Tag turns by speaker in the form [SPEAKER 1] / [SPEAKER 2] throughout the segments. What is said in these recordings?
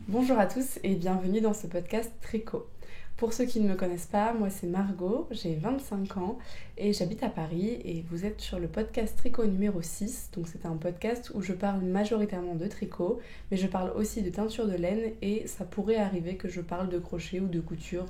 [SPEAKER 1] Bonjour à tous et bienvenue dans ce podcast Tricot. Pour ceux qui ne me connaissent pas, moi c'est Margot, j'ai 25 ans et j'habite à Paris et vous êtes sur le podcast Tricot numéro 6. Donc c'est un podcast où je parle majoritairement de tricot, mais je parle aussi de teinture de laine et ça pourrait arriver que je parle de crochet ou de couture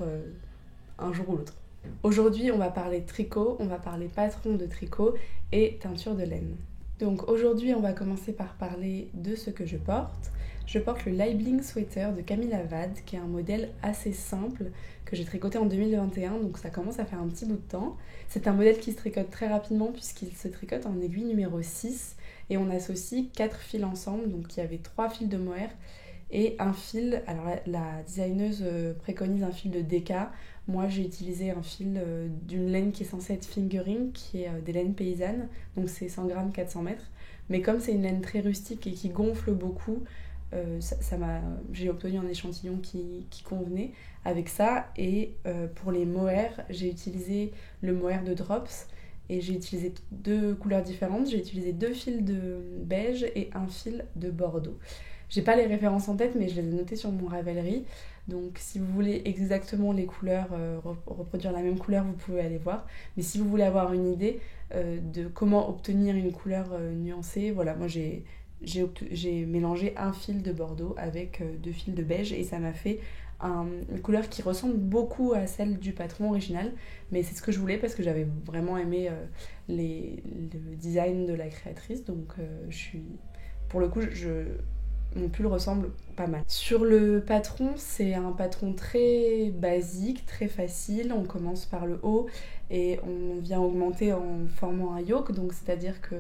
[SPEAKER 1] un jour ou l'autre. Aujourd'hui on va parler tricot, on va parler patron de tricot et teinture de laine. Donc aujourd'hui on va commencer par parler de ce que je porte. Je porte le Liebling Sweater de Camille Avad, qui est un modèle assez simple que j'ai tricoté en 2021, donc ça commence à faire un petit bout de temps. C'est un modèle qui se tricote très rapidement puisqu'il se tricote en aiguille numéro 6 et on associe 4 fils ensemble, donc il y avait 3 fils de mohair et un fil. Alors la designeuse préconise un fil de DK, moi j'ai utilisé un fil d'une laine qui est censée être fingering, qui est des laines paysannes, donc c'est 100 grammes 400 mètres, mais comme c'est une laine très rustique et qui gonfle beaucoup, j'ai obtenu un échantillon qui convenait avec ça. Et pour les mohairs, j'ai utilisé le mohair de Drops et j'ai utilisé 2 couleurs différentes. J'ai utilisé 2 fils de beige et un fil de bordeaux. J'ai pas les références en tête, mais je les ai notées sur mon Ravelry. Donc si vous voulez exactement les couleurs, reproduire la même couleur, vous pouvez aller voir. Mais si vous voulez avoir une idée de comment obtenir une couleur nuancée, voilà, moi j'ai mélangé un fil de bordeaux avec 2 fils de beige et ça m'a fait une couleur qui ressemble beaucoup à celle du patron original, mais c'est ce que je voulais parce que j'avais vraiment aimé le design de la créatrice, donc pour le coup mon pull ressemble pas mal. Sur le patron, c'est un patron très basique, très facile. On commence par le haut et on vient augmenter en formant un yoke, donc c'est-à-dire que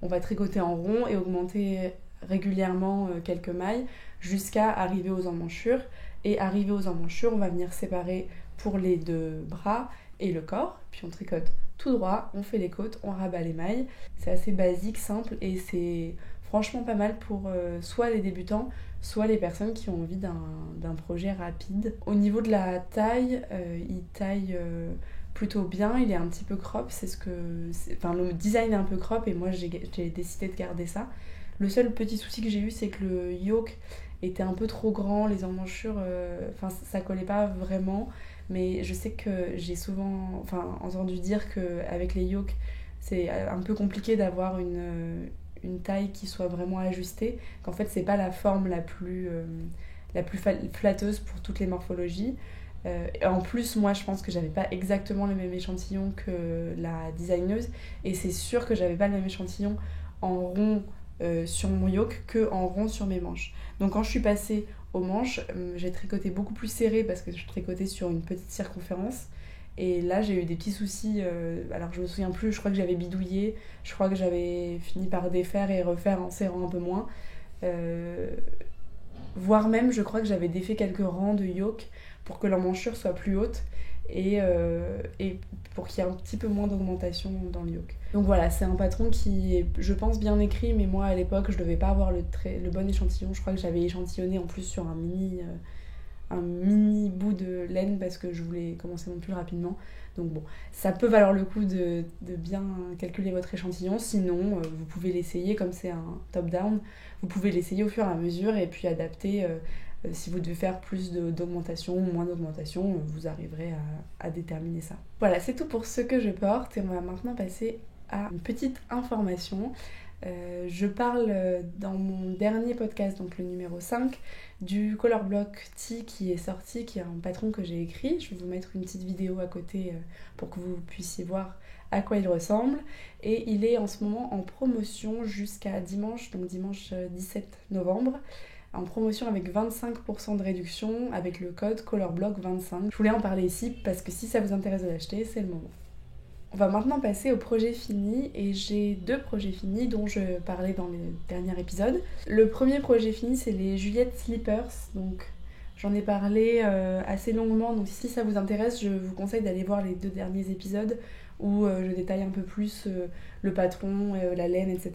[SPEAKER 1] on va tricoter en rond et augmenter régulièrement quelques mailles jusqu'à arriver aux emmanchures. Et arrivé aux emmanchures, on va venir séparer pour les 2 bras et le corps. Puis on tricote tout droit, on fait les côtes, on rabat les mailles. C'est assez basique, simple et c'est franchement pas mal pour soit les débutants, soit les personnes qui ont envie d'un projet rapide. Au niveau de la taille, il taille plutôt bien, il est un petit peu crop, le design est un peu crop et moi j'ai décidé de garder ça. Le seul petit souci que j'ai eu, c'est que le yoke était un peu trop grand, les emmanchures, ça collait pas vraiment, mais je sais que j'ai souvent entendu dire qu'avec les yokes, c'est un peu compliqué d'avoir une taille qui soit vraiment ajustée, qu'en fait c'est pas la forme la plus flatteuse pour toutes les morphologies. En plus, moi je pense que j'avais pas exactement le même échantillon que la designeuse et c'est sûr que j'avais pas le même échantillon en rond sur mon yoke que en rond sur mes manches. Donc quand je suis passée aux manches, j'ai tricoté beaucoup plus serré parce que je tricotais sur une petite circonférence et là j'ai eu des petits soucis, alors je me souviens plus, je crois que j'avais bidouillé, je crois que j'avais fini par défaire et refaire en serrant un peu moins, voire même je crois que j'avais défait quelques rangs de yoke pour que l'emmanchure soit plus haute et pour qu'il y ait un petit peu moins d'augmentation dans le yoke. Donc voilà, c'est un patron qui est, je pense, bien écrit, mais moi à l'époque je devais pas avoir le bon échantillon. Je crois que j'avais échantillonné en plus sur un mini bout de laine parce que je voulais commencer mon pull rapidement. Donc bon, ça peut valoir le coup de bien calculer votre échantillon, sinon vous pouvez l'essayer comme c'est un top-down, vous pouvez l'essayer au fur et à mesure et puis adapter. Si vous devez faire plus d'augmentation ou moins d'augmentation, vous arriverez à déterminer ça. Voilà, c'est tout pour ce que je porte et on va maintenant passer à une petite information. Je parle dans mon dernier podcast, donc le numéro 5, du Color Block Tee qui est sorti, qui est un patron que j'ai écrit. Je vais vous mettre une petite vidéo à côté pour que vous puissiez voir à quoi il ressemble. Et il est en ce moment en promotion jusqu'à dimanche, donc dimanche 17 novembre. En promotion avec 25% de réduction avec le code ColorBlock25. Je voulais en parler ici parce que si ça vous intéresse de l'acheter, c'est le moment. On va maintenant passer au projet fini et j'ai 2 projets finis dont je parlais dans le dernier épisode. Le premier projet fini, c'est les Juliette Slippers, donc j'en ai parlé assez longuement, donc si ça vous intéresse, je vous conseille d'aller voir les 2 derniers épisodes où je détaille un peu plus le patron, la laine, etc.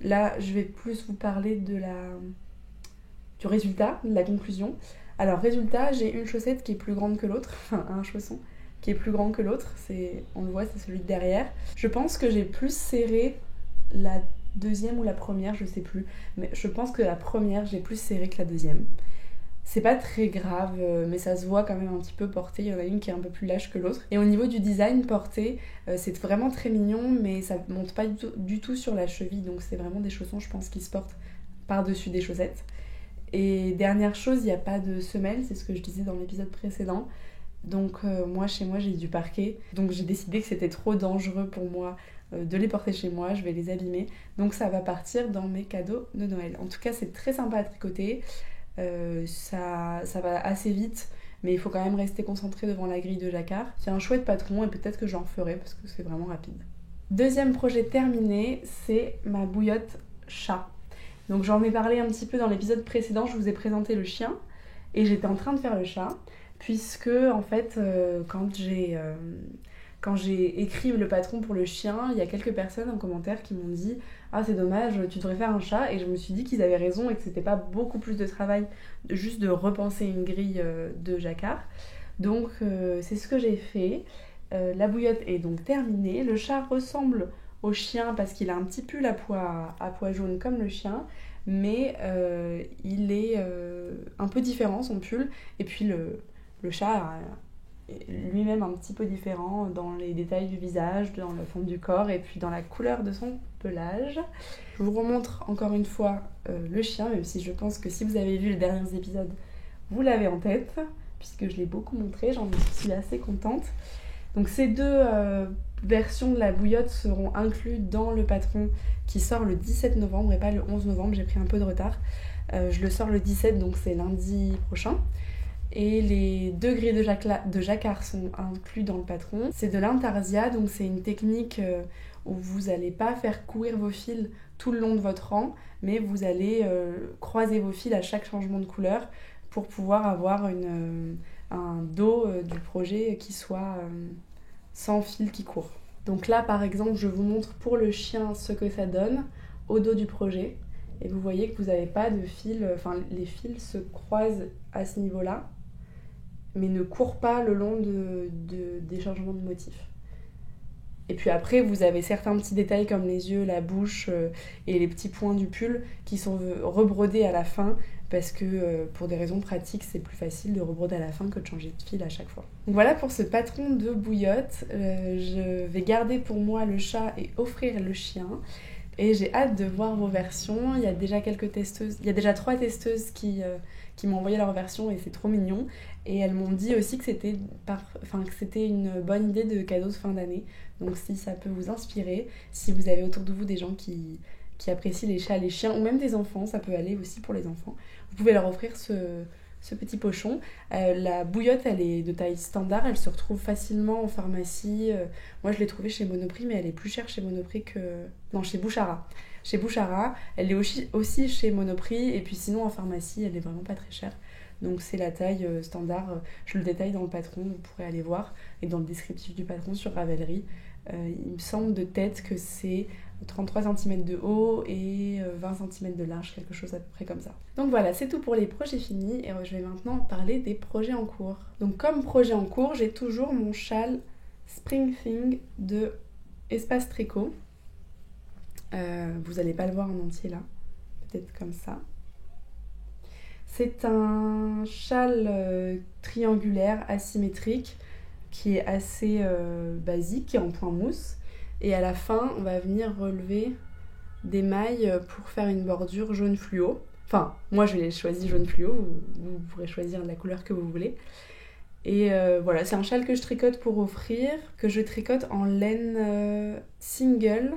[SPEAKER 1] Là, je vais plus vous parler du résultat, de la conclusion. Alors résultat, j'ai une chaussette qui est plus grande que l'autre, enfin un chausson qui est plus grand que l'autre. On le voit, c'est celui de derrière. Je pense que j'ai plus serré la deuxième ou la première, je sais plus. Mais je pense que la première, j'ai plus serré que la deuxième. C'est pas très grave, mais ça se voit quand même un petit peu portée. Il y en a une qui est un peu plus lâche que l'autre. Et au niveau du design porté, c'est vraiment très mignon, mais ça monte pas du tout sur la cheville. Donc c'est vraiment des chaussons, je pense, qui se portent par-dessus des chaussettes. Et dernière chose, il n'y a pas de semelle, c'est ce que je disais dans l'épisode précédent. Donc chez moi, j'ai du parquet. Donc j'ai décidé que c'était trop dangereux pour moi de les porter chez moi, je vais les abîmer. Donc ça va partir dans mes cadeaux de Noël. En tout cas, c'est très sympa à tricoter. Ça va assez vite, mais il faut quand même rester concentré devant la grille de jacquard. C'est un chouette patron et peut-être que j'en ferai parce que c'est vraiment rapide. Deuxième projet terminé, c'est ma bouillotte chat. Donc j'en ai parlé un petit peu dans l'épisode précédent, je vous ai présenté le chien et j'étais en train de faire le chat, puisque en fait quand j'ai écrit le patron pour le chien, il y a quelques personnes en commentaire qui m'ont dit « Ah c'est dommage, tu devrais faire un chat » et je me suis dit qu'ils avaient raison et que c'était pas beaucoup plus de travail juste de repenser une grille de jacquard. Donc c'est ce que j'ai fait. La bouillotte est donc terminée. Le chat ressemble au chien parce qu'il a un petit pull à pois jaune comme le chien, mais il est un peu différent son pull. Et puis le chat lui-même un petit peu différent dans les détails du visage, dans la forme du corps et puis dans la couleur de son pelage. Je vous remontre encore une fois le chien, même si je pense que si vous avez vu les derniers épisodes, vous l'avez en tête, puisque je l'ai beaucoup montré, j'en suis assez contente. Donc ces deux versions de la bouillotte seront incluses dans le patron qui sort le 17 novembre et pas le 11 novembre, j'ai pris un peu de retard. Je le sors le 17, donc c'est lundi prochain. Et les deux grilles de jacquard sont inclus dans le patron. C'est de l'intarsia, donc c'est une technique où vous n'allez pas faire courir vos fils tout le long de votre rang, mais vous allez croiser vos fils à chaque changement de couleur pour pouvoir avoir un dos du projet qui soit sans fil qui court. Donc là par exemple je vous montre pour le chien ce que ça donne au dos du projet. Et vous voyez que vous n'avez pas de fil, les fils se croisent à ce niveau-là, mais ne courent pas le long des changements de motifs. Et puis après, vous avez certains petits détails comme les yeux, la bouche et les petits points du pull qui sont rebrodés à la fin, parce que pour des raisons pratiques, c'est plus facile de rebroder à la fin que de changer de fil à chaque fois. Donc voilà pour ce patron de bouillotte. Je vais garder pour moi le chat et offrir le chien. Et j'ai hâte de voir vos versions. Il y a déjà 3 testeuses qui m'ont envoyé leur version et c'est trop mignon. Et elles m'ont dit aussi que c'était une bonne idée de cadeau de fin d'année. Donc si ça peut vous inspirer, si vous avez autour de vous des gens qui apprécient les chats, les chiens, ou même des enfants, ça peut aller aussi pour les enfants. Vous pouvez leur offrir ce petit pochon. La bouillotte, elle est de taille standard, elle se retrouve facilement en pharmacie. Moi, je l'ai trouvée chez Monoprix, mais elle est plus chère chez Monoprix chez Bouchara. Chez Bouchara, elle est aussi chez Monoprix, et puis sinon en pharmacie, elle est vraiment pas très chère. Donc c'est la taille standard. Je le détaille dans le patron, vous pourrez aller voir, et dans le descriptif du patron sur Ravelry. Il me semble de tête que c'est 33 cm de haut et 20 cm de large, quelque chose à peu près comme ça. Donc voilà, c'est tout pour les projets finis et je vais maintenant parler des projets en cours. Donc comme projet en cours, j'ai toujours mon châle Spring Thing de Espace Tricot. Vous n'allez pas le voir en entier là, peut-être comme ça. C'est un châle triangulaire asymétrique qui est assez basique, qui est en point mousse. Et à la fin, on va venir relever des mailles pour faire une bordure jaune fluo. Enfin, moi je l'ai choisi jaune fluo, vous pourrez choisir la couleur que vous voulez. Et voilà, c'est un châle que je tricote pour offrir, que je tricote en laine single.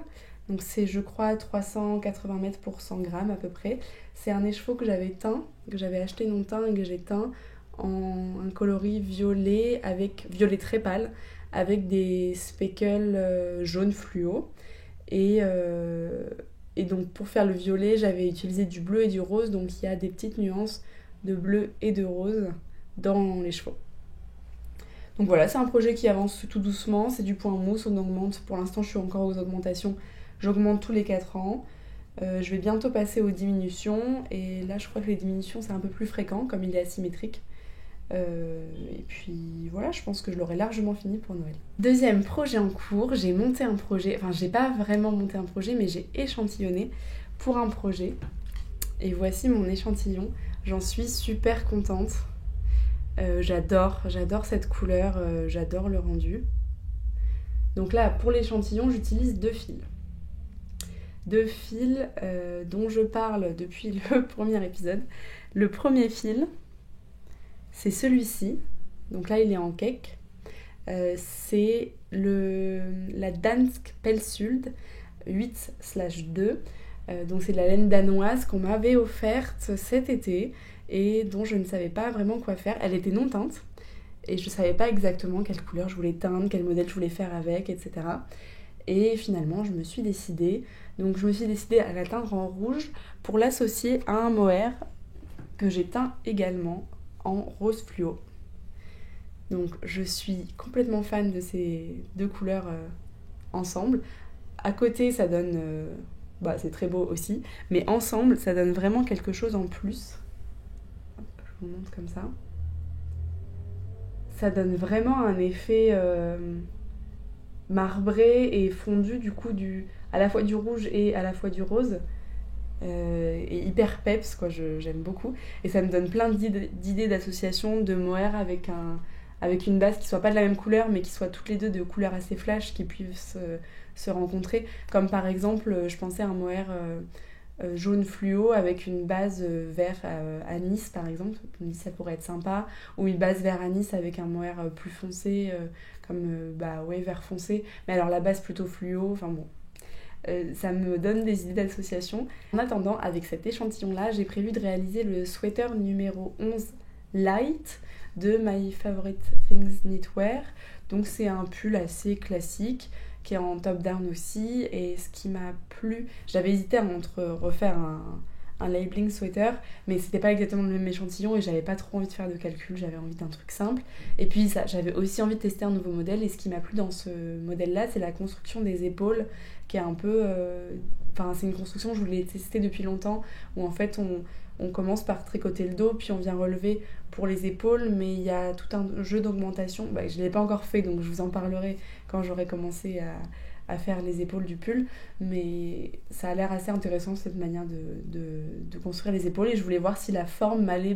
[SPEAKER 1] Donc c'est, je crois, 380 mètres pour 100 grammes à peu près. C'est un écheveau que j'avais teint, que j'avais acheté non teint et que j'ai teint en un coloris violet très pâle, avec des speckles jaunes fluo. Et donc pour faire le violet, j'avais utilisé du bleu et du rose, donc il y a des petites nuances de bleu et de rose dans les chevaux. Donc voilà, c'est un projet qui avance tout doucement, c'est du point mousse, on augmente. Pour l'instant, je suis encore aux augmentations, j'augmente tous les 4 ans. Je vais bientôt passer aux diminutions, et là je crois que les diminutions c'est un peu plus fréquent, comme il est asymétrique. Et puis voilà, je pense que je l'aurai largement fini pour Noël. Deuxième projet en cours, j'ai monté un projet, enfin j'ai pas vraiment monté un projet, mais j'ai échantillonné pour un projet. Et voici mon échantillon, j'en suis super contente. J'adore cette couleur, j'adore le rendu. Donc là, pour l'échantillon, j'utilise 2 fils. 2 fils dont je parle depuis le premier épisode. Le premier fil, c'est celui-ci. Donc là, il est en cake. C'est la Dansk Pelsuld 8/2. Donc c'est de la laine danoise qu'on m'avait offerte cet été et dont je ne savais pas vraiment quoi faire. Elle était non teinte et je ne savais pas exactement quelle couleur je voulais teindre, quel modèle je voulais faire avec, etc. Et finalement, je me suis décidée. Donc je me suis décidée à la teindre en rouge pour l'associer à un mohair que j'ai teint également en rose fluo. Donc je suis complètement fan de ces 2 couleurs ensemble. À côté, ça donne... c'est très beau aussi, mais ensemble, ça donne vraiment quelque chose en plus. Je vous montre comme ça. Ça donne vraiment un effet marbré et fondu, du coup, à la fois du rouge et à la fois du rose. Et hyper peps, quoi, j'aime beaucoup. Et ça me donne plein d'idées d'association de mohair avec une base qui soit pas de la même couleur, mais qui soit toutes les deux de couleurs assez flash, qui puissent se rencontrer. Comme par exemple, je pensais à un mohair jaune fluo avec une base vert anis, par exemple. Je me dis ça pourrait être sympa. Ou une base vert anis avec un mohair plus foncé, vert foncé. Mais alors la base plutôt fluo, enfin bon. Ça me donne des idées d'association. En attendant, avec cet échantillon-là, j'ai prévu de réaliser le sweater numéro 11 Light de My Favorite Things Knitwear. Donc c'est un pull assez classique qui est en top down aussi, et ce qui m'a plu, j'avais hésité à refaire un labeling sweater, mais c'était pas exactement le même échantillon et j'avais pas trop envie de faire de calcul, j'avais envie d'un truc simple. Et puis j'avais aussi envie de tester un nouveau modèle, et ce qui m'a plu dans ce modèle-là, c'est la construction des épaules, qui est un peu... c'est une construction que je voulais tester depuis longtemps, où en fait on commence par tricoter le dos, puis on vient relever pour les épaules, mais il y a tout un jeu d'augmentation. Je ne l'ai pas encore fait, donc je vous en parlerai quand j'aurai commencé à faire les épaules du pull, mais ça a l'air assez intéressant cette manière de construire les épaules, et je voulais voir si la forme m'allait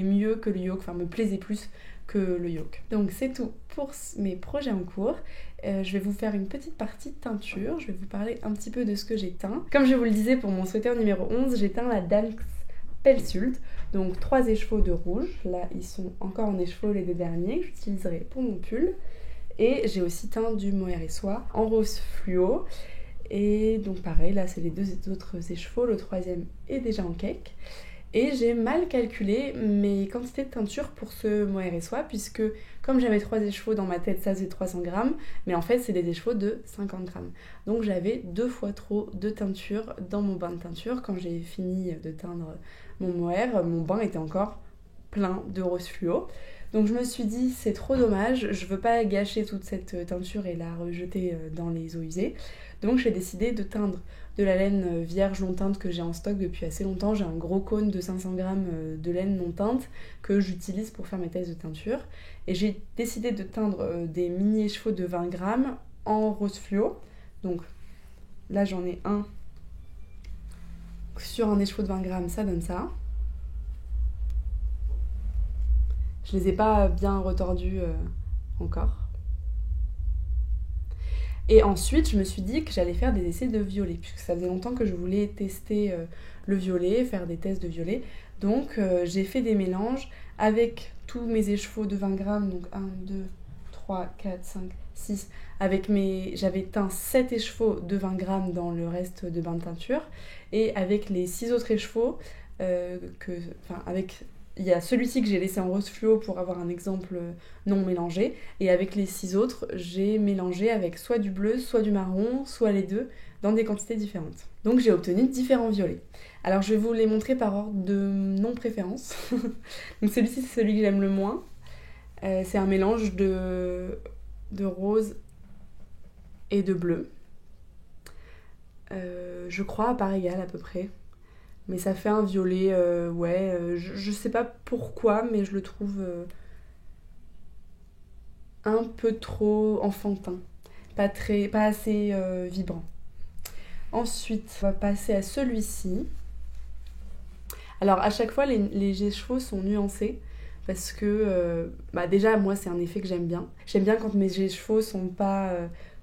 [SPEAKER 1] mieux que le yoke, me plaisait plus que le yoke. Donc c'est tout pour mes projets en cours. Je vais vous faire une petite partie de teinture, je vais vous parler un petit peu de ce que j'ai teint. Comme je vous le disais, pour mon sweater numéro 11, j'ai teint la Dansk Pelsuld, donc 3 écheveaux de rouge. Là, ils sont encore en écheveau, les 2 derniers, que j'utiliserai pour mon pull. Et j'ai aussi teint du mohair et soie en rose fluo. Et donc pareil, là c'est les 2 autres écheveaux, le 3e est déjà en cake. Et j'ai mal calculé mes quantités de teinture pour ce mohair et soie, puisque comme j'avais 3 écheveaux dans ma tête, ça faisait 300 grammes, mais en fait c'est des écheveaux de 50 grammes. Donc j'avais 2 fois trop de teinture dans mon bain de teinture. Quand j'ai fini de teindre mon mohair, mon bain était encore plein de rose fluo. Donc je me suis dit, c'est trop dommage, je veux pas gâcher toute cette teinture et la rejeter dans les eaux usées. Donc j'ai décidé de teindre de la laine vierge non teinte que j'ai en stock depuis assez longtemps. J'ai un gros cône de 500 grammes de laine non teinte que j'utilise pour faire mes tests de teinture. Et j'ai décidé de teindre des mini écheveaux de 20 grammes en rose fluo. Donc là j'en ai un sur un écheveau de 20 grammes, ça donne ça. Je les ai pas bien retordus encore. Et ensuite, je me suis dit que j'allais faire des essais de violet, puisque ça faisait longtemps que je voulais tester le violet, faire des tests de violet. Donc j'ai fait des mélanges avec tous mes écheveaux de 20 grammes, donc 1, 2, 3, 4, 5, 6. J'avais teint 7 écheveaux de 20 grammes dans le reste de bain de teinture. Et avec les 6 autres écheveaux, il y a celui-ci que j'ai laissé en rose fluo pour avoir un exemple non mélangé. Et avec les 6 autres, j'ai mélangé avec soit du bleu, soit du marron, soit les deux, dans des quantités différentes. Donc j'ai obtenu différents violets. Alors je vais vous les montrer par ordre de non-préférence. Donc celui-ci, c'est celui que j'aime le moins. C'est un mélange de rose et de bleu. Je crois à part égale à peu près. Mais ça fait un violet, je sais pas pourquoi, mais je le trouve un peu trop enfantin, pas assez vibrant. Ensuite, on va passer à celui-ci. Alors à chaque fois, les jets chevaux sont nuancés parce que déjà moi c'est un effet que j'aime bien. J'aime bien quand mes jets chevaux sont pas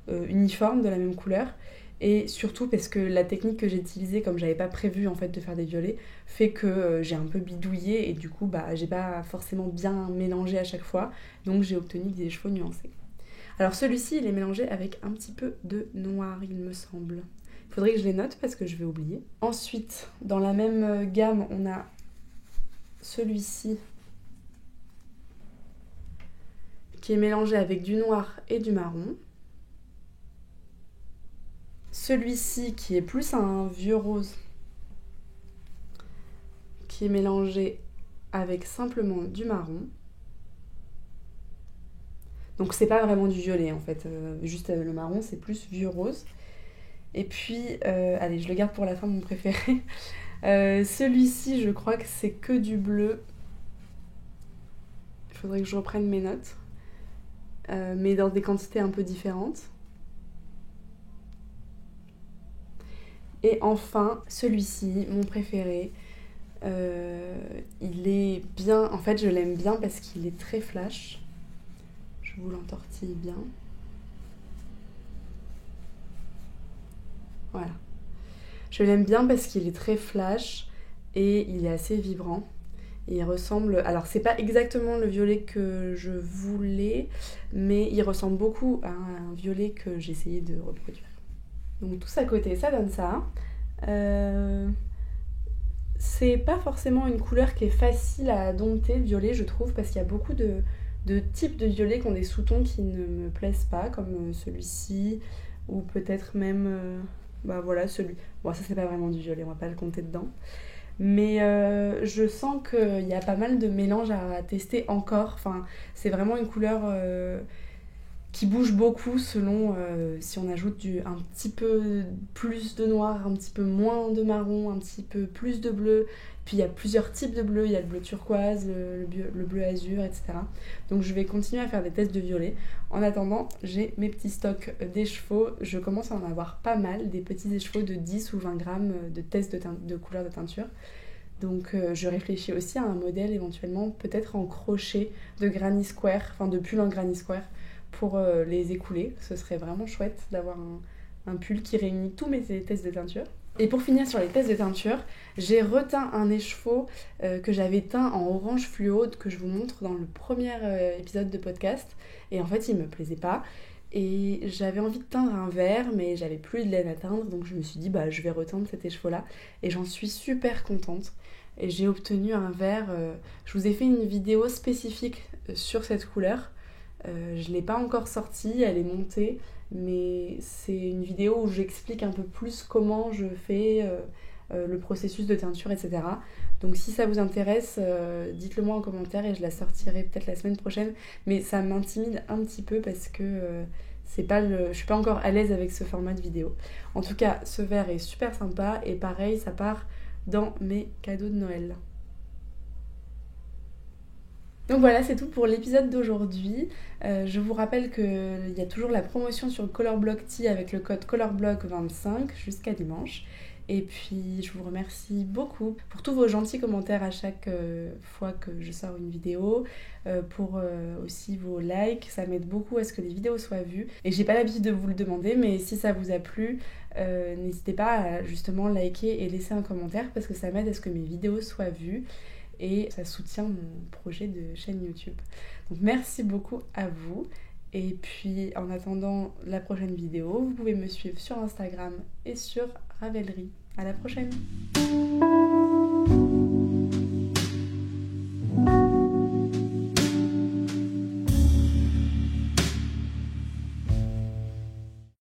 [SPEAKER 1] uniformes de la même couleur. Et surtout parce que la technique que j'ai utilisée, comme j'avais pas prévu en fait de faire des violets, fait que j'ai un peu bidouillé et du coup j'ai pas forcément bien mélangé à chaque fois, donc j'ai obtenu des chevaux nuancés. Alors celui-ci il est mélangé avec un petit peu de noir il me semble. Il faudrait que je les note parce que je vais oublier. Ensuite dans la même gamme on a celui-ci qui est mélangé avec du noir et du marron. Celui-ci qui est plus un vieux rose qui est mélangé avec simplement du marron. Donc c'est pas vraiment du violet en fait, juste le marron c'est plus vieux rose. Et puis, allez je le garde pour la fin mon préféré. Celui-ci je crois que c'est que du bleu. Il faudrait que je reprenne mes notes. Mais dans des quantités un peu différentes. Et enfin, celui-ci, mon préféré, il est bien, en fait je l'aime bien parce qu'il est très flash. Je vous l'entortille bien. Voilà. Je l'aime bien parce qu'il est très flash et il est assez vibrant. Et il ressemble, alors c'est pas exactement le violet que je voulais, mais il ressemble beaucoup à un violet que j'ai essayé de reproduire. Donc tout ça à côté, ça donne ça. C'est pas forcément une couleur qui est facile à dompter, le violet, je trouve, parce qu'il y a beaucoup de types de violets qui ont des sous-tons qui ne me plaisent pas, comme celui-ci, ou peut-être même, celui... Bon, ça c'est pas vraiment du violet, on va pas le compter dedans. Mais je sens qu'il y a pas mal de mélanges à tester encore. Enfin, c'est vraiment une couleur qui bouge beaucoup selon si on ajoute un petit peu plus de noir, un petit peu moins de marron, un petit peu plus de bleu. Puis il y a plusieurs types de bleu, il y a le bleu turquoise, le bleu azur, etc. Donc je vais continuer à faire des tests de violet. En attendant, j'ai mes petits stocks d'écheveaux. Je commence à en avoir pas mal, des petits écheveaux de 10 ou 20 grammes de tests de couleur de teinture. Donc je réfléchis aussi à un modèle éventuellement, peut-être en crochet de Granny Square, enfin de pull en Granny Square, pour les écouler. Ce serait vraiment chouette d'avoir un pull qui réunit tous mes tests de teinture. Et pour finir sur les tests de teinture, j'ai reteint un écheveau que j'avais teint en orange fluo, que je vous montre dans le premier épisode de podcast. Et en fait, il me plaisait pas. Et j'avais envie de teindre un vert, mais j'avais plus de laine à teindre, donc je me suis dit, je vais reteindre cet écheveau-là. Et j'en suis super contente. Et j'ai obtenu un vert... je vous ai fait une vidéo spécifique sur cette couleur. Je ne l'ai pas encore sortie, elle est montée, mais c'est une vidéo où j'explique un peu plus comment je fais le processus de teinture, etc. Donc si ça vous intéresse, dites-le moi en commentaire et je la sortirai peut-être la semaine prochaine. Mais ça m'intimide un petit peu parce que je suis pas encore à l'aise avec ce format de vidéo. En tout cas, ce verre est super sympa et pareil, ça part dans mes cadeaux de Noël. Donc voilà, c'est tout pour l'épisode d'aujourd'hui. Je vous rappelle qu'il y a toujours la promotion sur Colorblock Tea avec le code COLORBLOCK25 jusqu'à dimanche. Et puis je vous remercie beaucoup pour tous vos gentils commentaires à chaque fois que je sors une vidéo, pour aussi vos likes, ça m'aide beaucoup à ce que les vidéos soient vues. Et j'ai pas l'habitude de vous le demander, mais si ça vous a plu, n'hésitez pas à justement liker et laisser un commentaire parce que ça m'aide à ce que mes vidéos soient vues. Et ça soutient mon projet de chaîne YouTube. Donc merci beaucoup à vous. Et puis en attendant la prochaine vidéo, vous pouvez me suivre sur Instagram et sur Ravelry. À la prochaine!